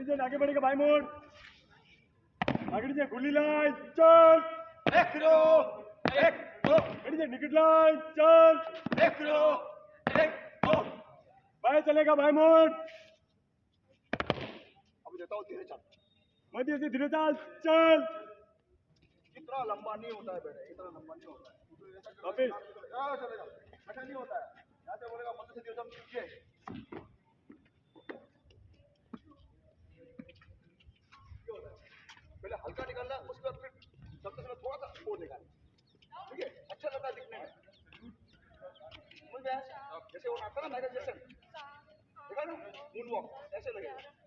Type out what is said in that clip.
से आगे बढ़ेगा भाई मोड़ आगे से खुली लाइन चल एक किलो एक दो आगे से निकट लाइन चल एक किलो एक दो भाई चलेगा भाई मोड़ अभी देता हूँ धीरे चल मध्य से धीरे चल चल इतना लंबा नहीं होता है बेटा इतना लंबा नहीं होता है वापिस चलेगा ऐसा नहीं होता है यहाँ से बोलेगा मध्य से धीरे चल ये पहले हल्का निकालना उसके बाद फिर सबसे पहले थोड़ा सा वो निकालना ठीक है अच्छा लगता है दिखने में समझ गया जैसे वो आता है ना मैगन जैक्सन देखा ना मून वॉक ऐसे लगेगा